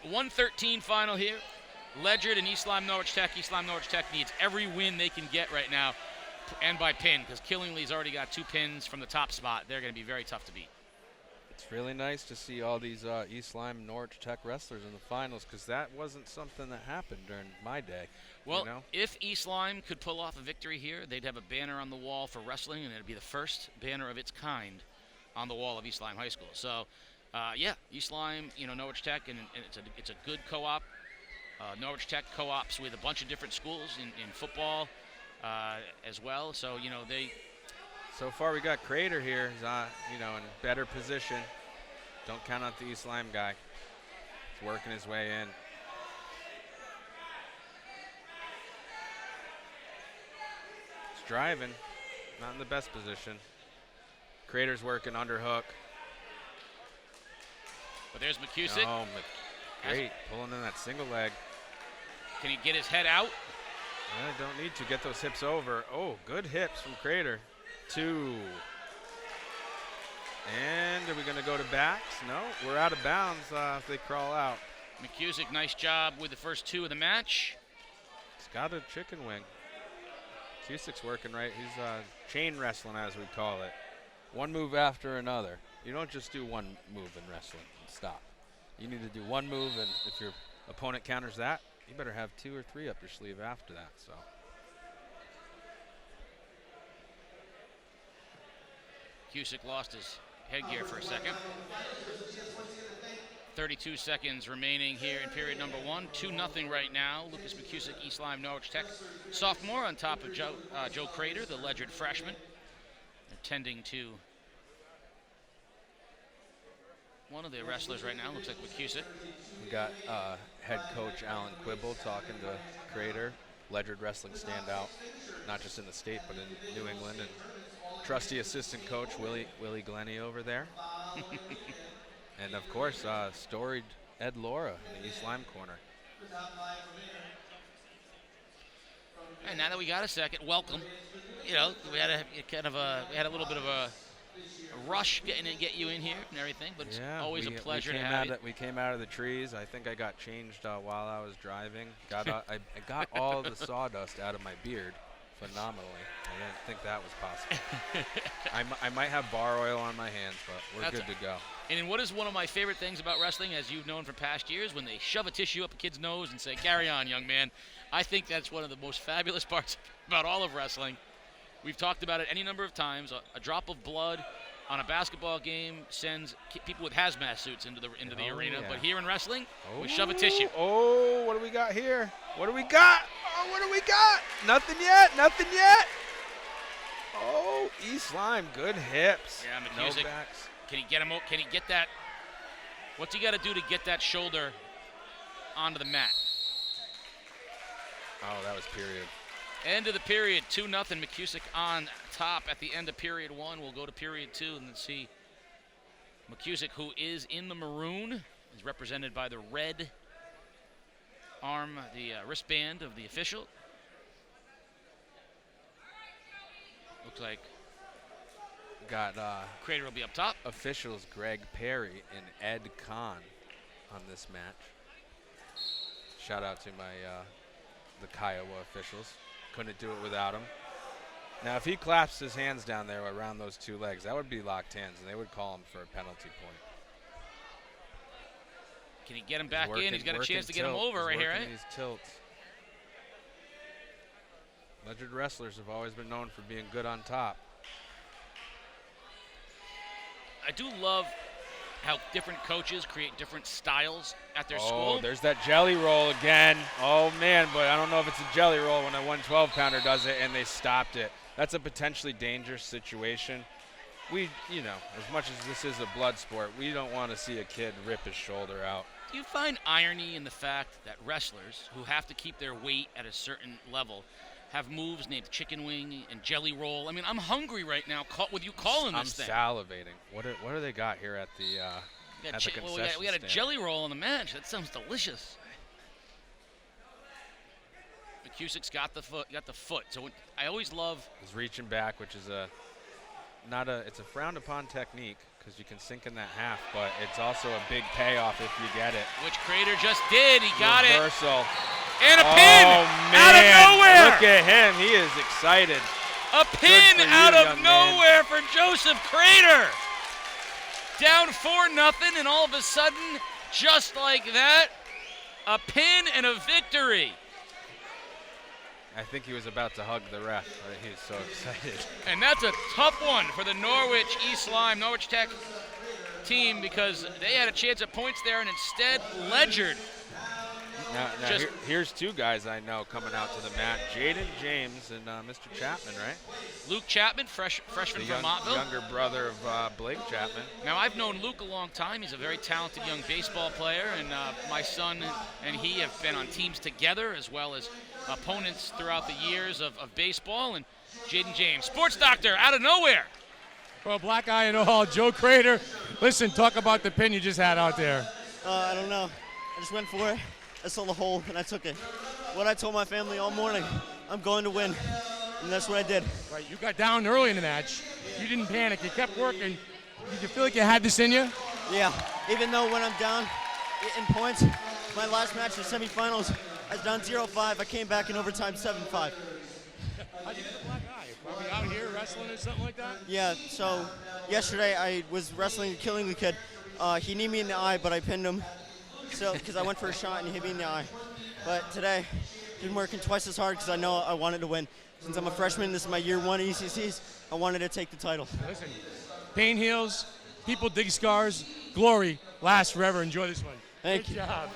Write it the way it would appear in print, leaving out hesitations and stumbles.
113 final here. Ledyard and East Lyme Norwich Tech. East Lyme Norwich Tech needs every win they can get right now, and by pin, because Killingly's already got 2 pins from the top spot. They're going to be very tough to beat. It's really nice to see all these East Lyme Norwich Tech wrestlers in the finals, because that wasn't something that happened during my day. Well, you know? If East Lyme could pull off a victory here, they'd have a banner on the wall for wrestling, and it'd be the first banner of its kind on the wall of East Lyme High School. So, yeah, East Lyme, Norwich Tech, and it's a good co-op. Norwich Tech co-ops with a bunch of different schools in football as well. So, they... So far we got Crader here. He's in better position. Don't count out the East Lyme guy. He's working his way in. He's driving. Not in the best position. Crader's working underhook. But there's McCusick. Oh, great. Pulling in that single leg. Can he get his head out? Don't need to get those hips over. Oh, good hips from Crader. 2. And are we going to go to backs? No, we're out of bounds if they crawl out. McCusick, nice job with the first 2 of the match. He's got a chicken wing. McCusick's working right. He's chain wrestling, as we call it. One move after another. You don't just do one move in wrestling and stop. You need to do one move, and if your opponent counters that, you better have 2 or 3 up your sleeve after that. So. McCusick lost his headgear for a second. 32 seconds remaining here in period number 1. 2-0 right now. Lukas McCusick, East Lyme Norwich Tech sophomore, on top of Joe Crader, the Ledyard freshman, attending to one of the wrestlers right now. Looks like McCusick. We got head coach Alan Quibble talking to Crader, Ledyard wrestling standout, not just in the state but in New England, and trusty assistant coach Willie Glennie over there. And of course, storied Ed Laura in the East Lyme corner. And now that we got a second, welcome. We had a little bit of a rush getting to get you in here and everything, but it's always a pleasure to have you. We came out of the trees. I think I got changed while I was driving. I got all the sawdust out of my beard phenomenally. I didn't think that was possible. I might have bar oil on my hands, but we're good to go. And what is one of my favorite things about wrestling, as you've known from past years, when they shove a tissue up a kid's nose and say, "Carry on, young man." I think that's one of the most fabulous parts about all of wrestling. We've talked about it any number of times. A drop of blood on a basketball game sends people with hazmat suits into the arena. Yeah. But here in wrestling, we shove a tissue. Oh, what do we got here? What do we got? Oh, what do we got? Nothing yet. Nothing yet. Oh, East Lyme, good hips. Yeah, McCusick. No backs. Can he get him? Can he get that? What's he got to do to get that shoulder onto the mat? Oh, that was period. End of the period, 2-0. McCusick on top at the end of period 1. We'll go to period 2 and then see McCusick, who is in the maroon, is represented by the red arm, the wristband of the official. Looks like got Crader will be up top. Officials Greg Perry and Ed Kahn on this match. Shout out to my the Kiowa officials. Couldn't do it without him. Now, if he claps his hands down there around those 2 legs, that would be locked hands, and they would call him for a penalty point. Can he get him back in? He's got a chance to get him over right here, right? These tilts. Ledyard wrestlers have always been known for being good on top. I do love how different coaches create different styles at their school. Oh, there's that jelly roll again. Oh, man, but I don't know if it's a jelly roll when a 112-pounder does it and they stopped it. That's a potentially dangerous situation. As much as this is a blood sport, we don't want to see a kid rip his shoulder out. Do you find irony in the fact that wrestlers who have to keep their weight at a certain level have moves named chicken wing and jelly roll? I mean, I'm hungry right now with you calling this thing. I'm salivating. What do they got here at the concession we got a stand? jelly roll in the match. That sounds delicious. McCusick's got the foot. So I always love. He's reaching back, which is it's a frowned upon technique because you can sink in that half, but it's also a big payoff if you get it. Which Crader just did. He got it. Reversal. And a pin out of nowhere. Look at him. He is excited. A pin out of young nowhere for Joseph Crader. Down 4-0, and all of a sudden, just like that, a pin and a victory. I think he was about to hug the ref. He was so excited. And that's a tough one for the Norwich East Lyme, Norwich Tech team, because they had a chance at points there, and instead, Ledyard. Now here's two guys I know coming out to the mat: Jaden James and Mr. Chapman, right? Luke Chapman, freshman from Montville. Younger brother of Blake Chapman. Now, I've known Luke a long time. He's a very talented young baseball player, and my son and he have been on teams together as well as opponents throughout the years of baseball. And Jaden James, sports doctor, out of nowhere. Well, black eye and all, Joe Crader. Listen, talk about the pin you just had out there. I don't know. I just went for it. I saw the hole, and I took it. What I told my family all morning, I'm going to win, and that's what I did. Right, you got down early in the match. You didn't panic. You kept working. Did you feel like you had this in you? Yeah, even though when I'm down in points, my last match in the semifinals, I was down 0-5. I came back in overtime 7-5. How'd you get the black eye? Probably out here wrestling or something like that? Yeah, so yesterday I was wrestling, killing the kid. He kneed me in the eye, but I pinned him. So, because I went for a shot and he hit me in the eye. But today, been working twice as hard because I know I wanted to win. Since I'm a freshman, this is my year 1 ECCs, I wanted to take the title. Listen, pain heals, people dig scars, glory lasts forever. Enjoy this one. Thank Good you. job.